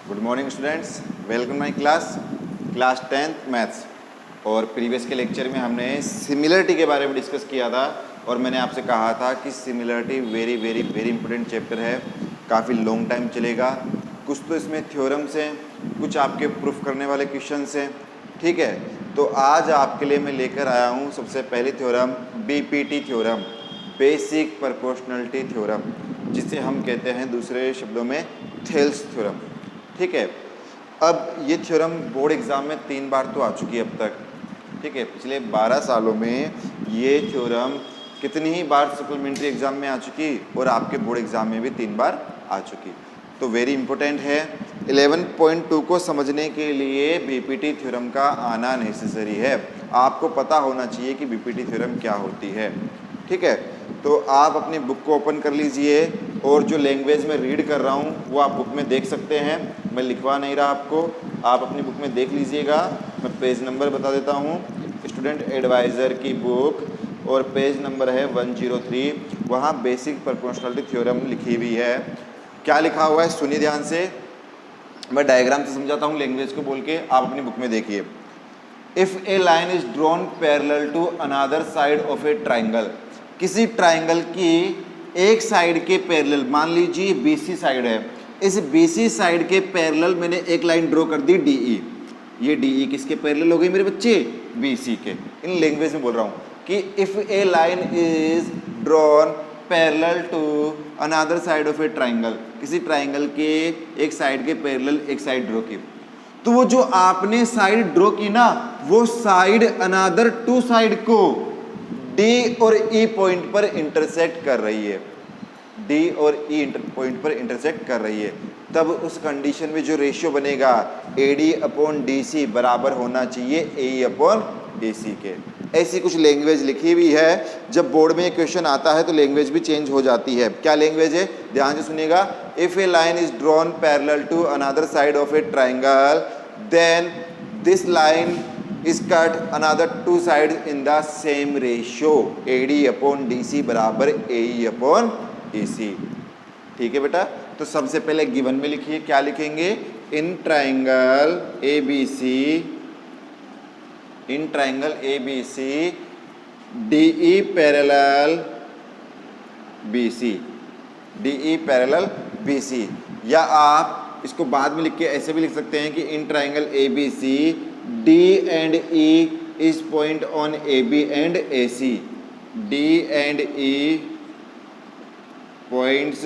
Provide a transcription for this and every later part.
Good morning students, welcome my class 10th maths. और previous के lecture में हमने सिमिलरिटी के बारे में डिस्कस किया था और मैंने आपसे कहा था कि similarity very very very important chapter है, काफ़ी लॉन्ग टाइम चलेगा। कुछ तो इसमें थ्योरम्स हैं, कुछ आपके प्रूफ करने वाले क्वेश्चंस हैं, ठीक है। तो आज आपके लिए मैं लेकर आया हूँ सबसे पहली theorem BPT theorem, basic proportionality theorem, जिसे हम कहते हैं दूसरे शब्दों में थेल्स थ्योरम, ठीक है। अब ये थ्योरम बोर्ड एग्ज़ाम में 3 बार तो आ चुकी है अब तक, ठीक है। पिछले 12 सालों में ये थ्योरम कितनी ही बार सप्लीमेंट्री एग्ज़ाम में आ चुकी और आपके बोर्ड एग्ज़ाम में भी 3 बार आ चुकी, तो वेरी इंपॉर्टेंट है। 11.2 को समझने के लिए बीपीटी थ्योरम का आना नेसेसरी है। आपको पता होना चाहिए कि बीपीटी थ्योरम क्या होती है, ठीक है। तो आप अपनी बुक को ओपन कर लीजिए और जो लैंग्वेज में रीड कर रहा हूँ वो आप बुक में देख सकते हैं, मैं लिखवा नहीं रहा आपको, आप अपनी बुक में देख लीजिएगा। मैं पेज नंबर बता देता हूँ, स्टूडेंट एडवाइज़र की बुक और पेज नंबर है 103। वहाँ बेसिक प्रोपोर्शनलिटी थ्योरम लिखी हुई है। क्या लिखा हुआ है सुनिए ध्यान से, मैं डायग्राम से समझाता हूँ लैंग्वेज को बोल के, आप अपनी बुक में देखिए। If a line is drawn parallel to another side of a triangle, किसी ट्राइंगल की एक साइड के पैरेलल, मान लीजिए बीसी साइड है, इस बीसी साइड के पैरेलल मैंने एक लाइन ड्रॉ कर दी डीई। ये डीई किसके पैरेलल हो गई मेरे बच्चे? बीसी के। इन लैंग्वेज में बोल रहा हूँ कि if a line is drawn parallel to another side of a triangle, किसी ट्राइंगल के एक साइड के पैरेलल एक साइड ड्रॉ की, तो वो जो आपने साइड ड्रॉ की ना, वो साइड अनदर टू साइड को डी और ई पॉइंट पर इंटरसेक्ट कर रही है, डी और ई पॉइंट पर इंटरसेक्ट कर रही है। तब उस कंडीशन में जो रेशियो बनेगा AD अपॉन DC बराबर होना चाहिए AE अपॉन AC के। ऐसी कुछ लैंग्वेज लिखी हुई है। जब बोर्ड में क्वेश्चन आता है तो लैंग्वेज भी चेंज हो जाती है। क्या लैंग्वेज है, ध्यान से सुनिएगा। If a line is drawn parallel to another side of a triangle, then this line is cut another two sides in the same ratio, AD upon DC बराबर AE upon AC, ठीक है बेटा। तो सबसे पहले गिवन में लिखिए, क्या लिखेंगे? In triangle ABC DE parallel BC, या आप इसको बाद में लिख के ऐसे भी लिख सकते हैं कि in triangle ABC D and E is point on AB and AC, D and E points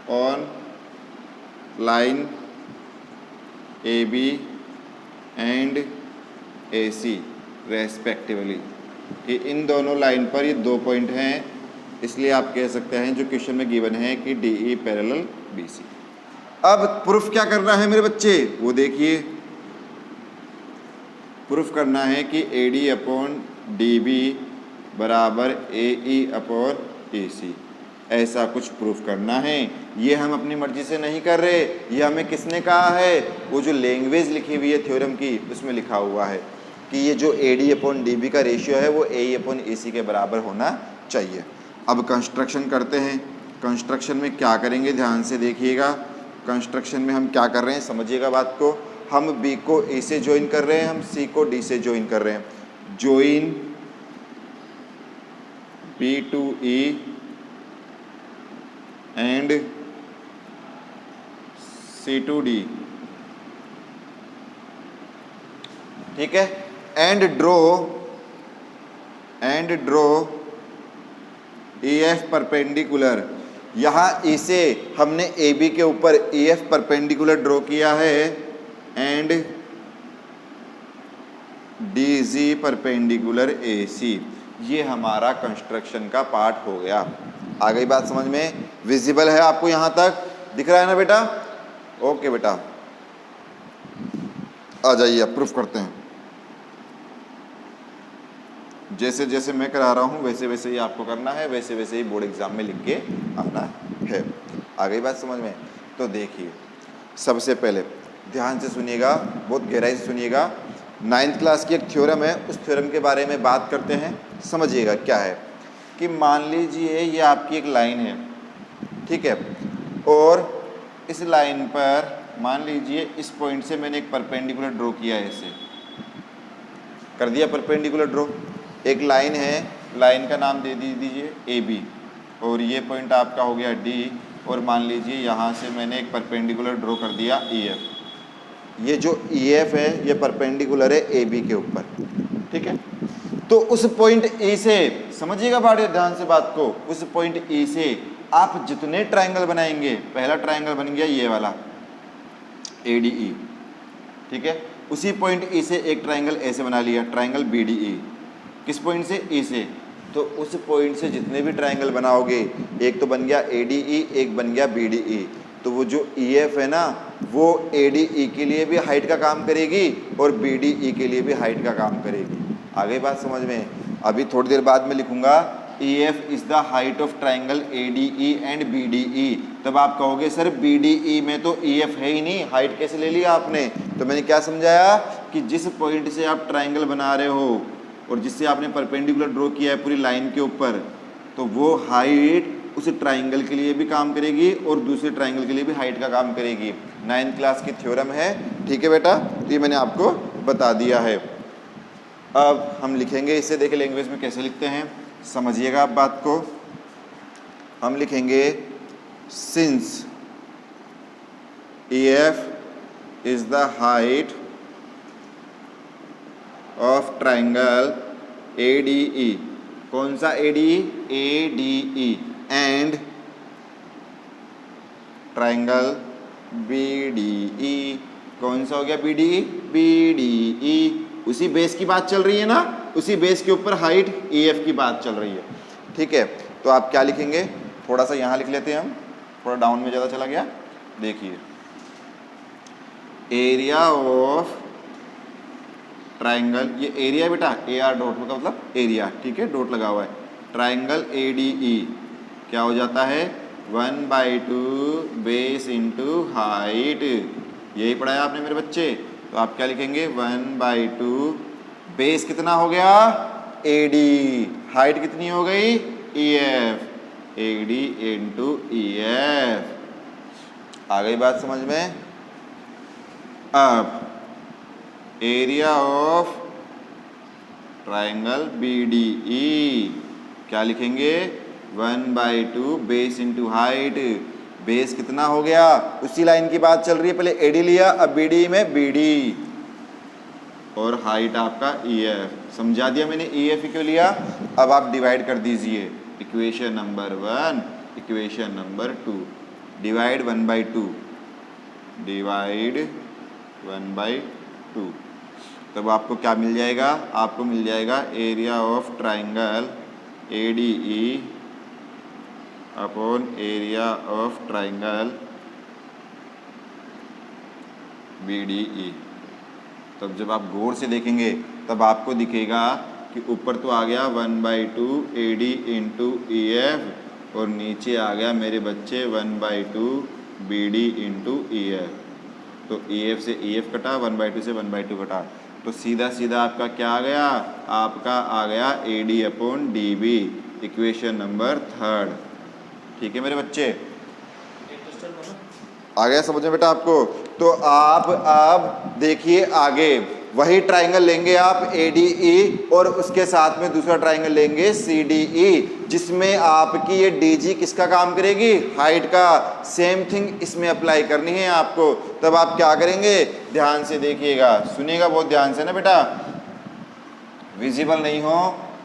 on line AB and AC respectively. कि इन दोनों लाइन पर ये 2 पॉइंट हैं, इसलिए आप कह सकते हैं जो क्वेश्चन में गिवन है कि DE पैरेलल BC। अब प्रूफ क्या करना है मेरे बच्चे, वो देखिए। प्रूफ करना है कि AD अपॉन DB बराबर AE अपॉन AC, ऐसा कुछ प्रूफ करना है। ये हम अपनी मर्जी से नहीं कर रहे, ये हमें किसने कहा है? वो जो लैंग्वेज लिखी हुई है थ्योरम की, उसमें लिखा हुआ है कि ये जो AD अपॉन DB का रेशियो है वो AE अपॉन AC के बराबर होना चाहिए। अब कंस्ट्रक्शन करते हैं। कंस्ट्रक्शन में क्या करेंगे ध्यान से देखिएगा। कंस्ट्रक्शन में हम क्या कर रहे हैं समझिएगा बात को। हम B को A से ज्वाइन कर रहे हैं, हम C को D से ज्वाइन कर रहे हैं। Join B to E and C to D, ठीक है। And draw EF perpendicular. यहाँ E से हमने AB के ऊपर EF परपेंडिकुलर ड्रॉ किया है एंड DG परपेंडिकुलर AC। ये हमारा कंस्ट्रक्शन का पार्ट हो गया। आ गई बात समझ में? विजिबल है आपको यहाँ तक? दिख रहा है ना बेटा? ओके बेटा, आ जाइए अब प्रूफ करते हैं। जैसे जैसे मैं करा रहा हूँ वैसे वैसे ही आपको करना है, वैसे वैसे ही बोर्ड एग्जाम में लिख के आना है। आ गई बात समझ में? तो देखिए, सबसे पहले ध्यान से सुनिएगा, बहुत गहराई से सुनिएगा। 9th क्लास की एक थ्योरम है, उस थ्योरम के बारे में बात करते हैं। समझिएगा क्या है कि मान लीजिए ये आपकी एक लाइन है, ठीक है, और इस लाइन पर मान लीजिए इस पॉइंट से मैंने एक परपेंडिकुलर ड्रॉ किया है, ऐसे कर दिया परपेंडिकुलर ड्रॉ। एक लाइन है, लाइन का नाम दे दीजिए ए बी, और ये पॉइंट आपका हो गया डी, और मान लीजिए यहाँ से मैंने एक परपेंडिकुलर ड्रॉ कर दिया ई एफ। ये जो ई एफ है ये परपेंडिकुलर है ए बी के ऊपर, ठीक है। तो उस पॉइंट ए से, समझिएगा बात, ध्यान से बात को, उस पॉइंट ए से आप जितने ट्रायंगल बनाएंगे, पहला ट्रायंगल बन गया ये वाला ए डी ई, ठीक है। उसी पॉइंट ए से एक ट्रायंगल ऐसे बना लिया, ट्रायंगल बी डी ई। किस पॉइंट से? ए से। तो उस पॉइंट से जितने भी ट्रायंगल बनाओगे, एक तो बन गया ए डी ई, एक बन गया बी डी ई, तो वो जो ई एफ है ना, वो ए डी ई के लिए भी हाइट का काम करेगी और बी डी ई के लिए भी हाइट का काम करेगी। आगे बात समझ में? अभी थोड़ी देर बाद में लिखूंगा E F is the height of triangle A D E and B D E. तब आप कहोगे सर बी डी ई में तो ई एफ है ही नहीं, हाइट कैसे ले लिया आपने? तो मैंने क्या समझाया कि जिस पॉइंट से आप ट्राइंगल बना रहे हो और जिससे आपने परपेंडिकुलर ड्रॉ किया है पूरी लाइन के ऊपर, तो वो हाइट उस ट्राइंगल के लिए भी काम करेगी और दूसरे ट्राइंगल के लिए भी हाइट का काम करेगी। 9th क्लास की थ्योरम है, ठीक है बेटा। तो ये मैंने आपको बता दिया है। अब हम लिखेंगे इसे, देखिए लैंग्वेज में कैसे लिखते हैं, समझिएगा आप बात को। हम लिखेंगे since E F is the height of triangle A D E. कौन सा A D E? A D E. And triangle B D E. कौन सा हो गया B D E? B D E. उसी बेस की बात चल रही है ना, उसी बेस के ऊपर हाइट ई एफ की बात चल रही है, ठीक है। तो आप क्या लिखेंगे, थोड़ा सा यहाँ लिख लेते हैं हम, थोड़ा डाउन में ज़्यादा चला गया। देखिए एरिया ऑफ ट्राइंगल, ये एरिया बेटा, ए आर डॉट का मतलब एरिया, ठीक है, डॉट लगा हुआ है। ट्राइंगल ए डी ई क्या हो जाता है? 1/2 बेस इंटू हाइट। यही पढ़ाया आपने मेरे बच्चे। तो आप क्या लिखेंगे? 1/2 बेस कितना हो गया? A D. हाइट कितनी हो गई? E F. A D into E F. आ गई बात समझ में? अब area of triangle B D E क्या लिखेंगे? 1/2 बेस इंटू हाइट। बेस कितना हो गया? उसी लाइन की बात चल रही है, पहले एडी लिया, अब बीडी में बीडी, और हाइट आपका ई एफ। समझा दिया मैंने ई एफ क्यों लिया। अब आप डिवाइड कर दीजिए, equation number 1, equation number 2। Divide 1/2, divide 1/2। तब आपको क्या मिल जाएगा? आपको मिल जाएगा area of triangle A D E upon area of triangle B D E. तब जब आप गौर से देखेंगे तब आपको दिखेगा कि ऊपर तो आ गया 1/2 A D into E F, और नीचे आ गया मेरे बच्चे 1/2 B D into E F. तो ई एफ से ई एफ कटा, 1/2 से 1/2 कटा, तो सीधा सीधा आपका क्या आ गया? आपका आ गया A D upon D B, equation number 3। ठीक है मेरे बच्चे, आ गया समझ में बेटा आपको? तो आप देखिए आगे वही ट्राइंगल लेंगे आप ए डी ई, और उसके साथ में दूसरा ट्राइंगल लेंगे सी डी ई, जिसमें आपकी ये डी जी किसका काम करेगी? हाइट का। सेम थिंग इसमें अप्लाई करनी है आपको। तब आप क्या करेंगे? ध्यान से देखिएगा, सुनिएगा बहुत ध्यान से ना बेटा। विजिबल नहीं हो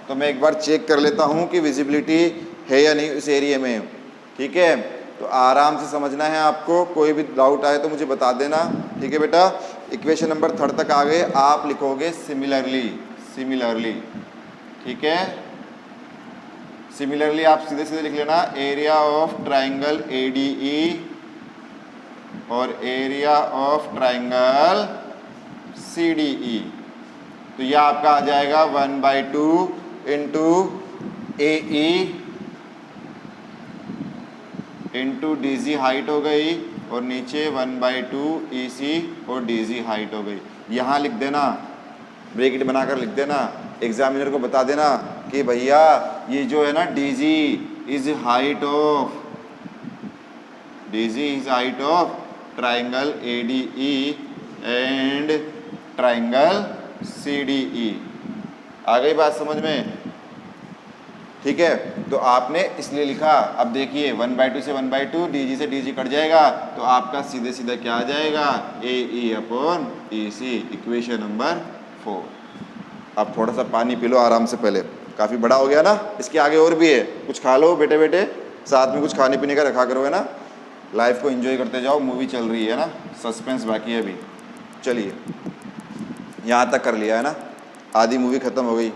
तो मैं एक बार चेक कर लेता हूँ कि विजिबिलिटी है या नहीं उस एरिया में, ठीक है। तो आराम से समझना है आपको, कोई भी डाउट आए तो मुझे बता देना, ठीक है बेटा। इक्वेशन नंबर 3 तक आ गए, आप लिखोगे सिमिलरली, सिमिलरली, ठीक है। सिमिलरली आप सीधे सीधे लिख लेना area of triangle A D E और area of triangle C D E. तो यह आपका आ जाएगा 1/2 into A E into D G height हो गई, और नीचे 1/2 ई सी और डी जी हाइट हो गई। यहाँ लिख देना, ब्रैकेट बनाकर लिख देना, एग्जामिनर को बता देना कि भैया ये जो है ना D G is height of DG is height of triangle ADE and triangle CDE। आ गई बात समझ में? ठीक है, तो आपने इसलिए लिखा। अब देखिए 1/2 से 1/2, DG से DG कट जाएगा, तो आपका सीधे सीधा क्या आ जाएगा, AE/EC, इक्वेशन नंबर 4। अब थोड़ा सा पानी पी लो आराम से, पहले काफ़ी बड़ा हो गया ना, इसके आगे और भी है, कुछ खा लो बेटे बेटे, साथ में कुछ खाने पीने का रखा करो, है ना। लाइफ को एंजॉय करते जाओ, मूवी चल रही है ना, सस्पेंस बाकी है अभी। चलिए यहाँ तक कर लिया है ना, आधी मूवी खत्म हो गई,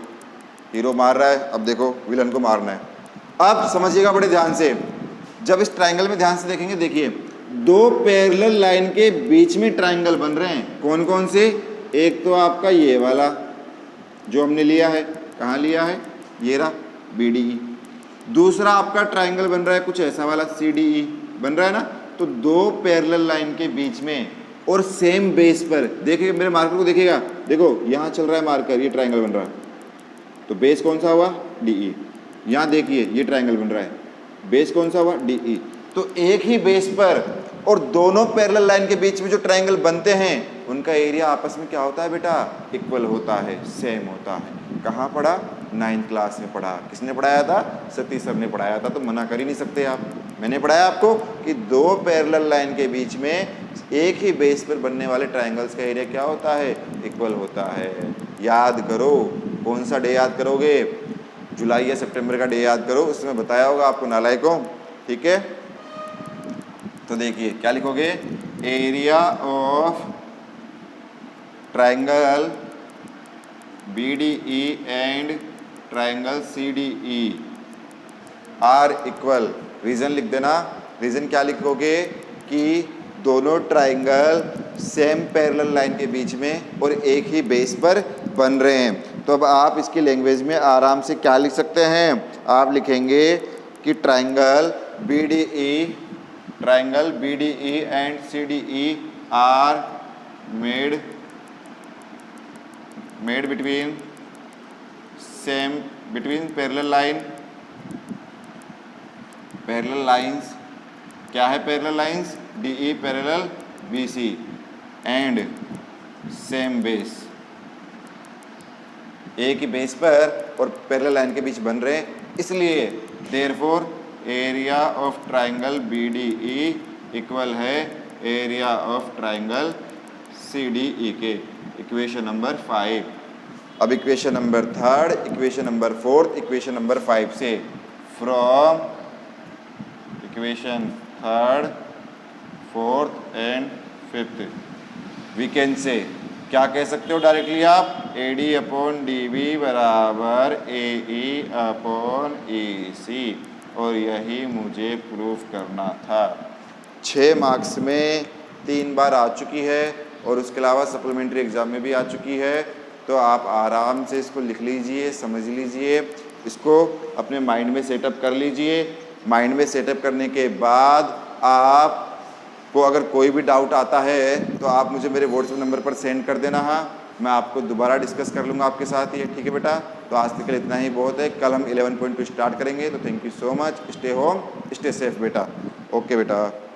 हीरो मार रहा है, अब देखो विलन को मारना है। अब समझिएगा बड़े ध्यान से, जब इस ट्राइंगल में ध्यान से देखेंगे, देखिए दो पैरेलल लाइन के बीच में ट्राइंगल बन रहे हैं। कौन कौन से? एक तो आपका ये वाला जो हमने लिया है, कहाँ लिया है, ये रहा BDE। दूसरा आपका ट्राइंगल बन रहा है कुछ ऐसा वाला, CDE बन रहा है ना। तो दो पैरेलल लाइन के बीच में और सेम बेस पर, देखिए मेरे मार्कर को देखिएगा, देखो यहाँ चल रहा है मार्कर, ये ट्राइंगल बन रहा है, तो बेस कौन सा हुआ, DE। यहाँ देखिए ये ट्राइंगल बन रहा है, बेस कौन सा हुआ, DE। तो एक ही बेस पर और दोनों पैरेलल लाइन के बीच में जो ट्राइंगल बनते हैं, उनका एरिया आपस में क्या होता है बेटा, इक्वल होता है, सेम होता है। कहाँ पढ़ा, 9th क्लास में पढ़ा। किसने पढ़ाया था, सतीश सर ने पढ़ाया था, तो मना कर ही नहीं सकते आप। मैंने पढ़ाया आपको कि दो पैरेलल लाइन के बीच में एक ही बेस पर बनने वाले ट्राइंगल्स का एरिया क्या होता है, इक्वल होता है। याद करो, कौन सा डे याद करोगे, जुलाई या सितंबर का डे याद करो, उसमें बताया होगा आपको नालायकों, ठीक है। तो देखिए क्या लिखोगे, area of triangle BDE and triangle CDE are equal. Reason लिख देना, रीज़न क्या लिखोगे कि दोनों ट्राइंगल सेम पैरेलल लाइन के बीच में और एक ही बेस पर बन रहे हैं। तो अब आप इसकी लैंग्वेज में आराम से क्या लिख सकते हैं, आप लिखेंगे कि triangle BDE and CDE are made between parallel lines. क्या है parallel lines, DE parallel BC and same base. एक ही बेस पर और पैरेलल लाइन के बीच बन रहे हैं, इसलिए therefore area of triangle BDE equal है एरिया ऑफ ट्राइंगल CDE के। Equation number 5। अब equation number 3, equation number 4, equation number 5 से, from equation 3, 4 and 5 we can say, क्या कह सकते हो डायरेक्टली आप, AD/DB बराबर AE/EC, और यही मुझे प्रूफ करना था। 6 मार्क्स में 3 बार आ चुकी है और उसके अलावा सप्लीमेंट्री एग्ज़ाम में भी आ चुकी है। तो आप आराम से इसको लिख लीजिए, समझ लीजिए, इसको अपने माइंड में सेटअप कर लीजिए। माइंड में सेटअप करने के बाद आपको अगर कोई भी डाउट आता है तो आप मुझे मेरे व्हाट्सएप नंबर पर सेंड कर देना। हाँ, मैं आपको दोबारा डिस्कस कर लूँगा आपके साथ ही, ठीक है बेटा। तो आज तक के लिए इतना ही बहुत है, कल हम 11.2 स्टार्ट करेंगे। तो thank you so much, stay home, stay safe बेटा। ओके बेटा।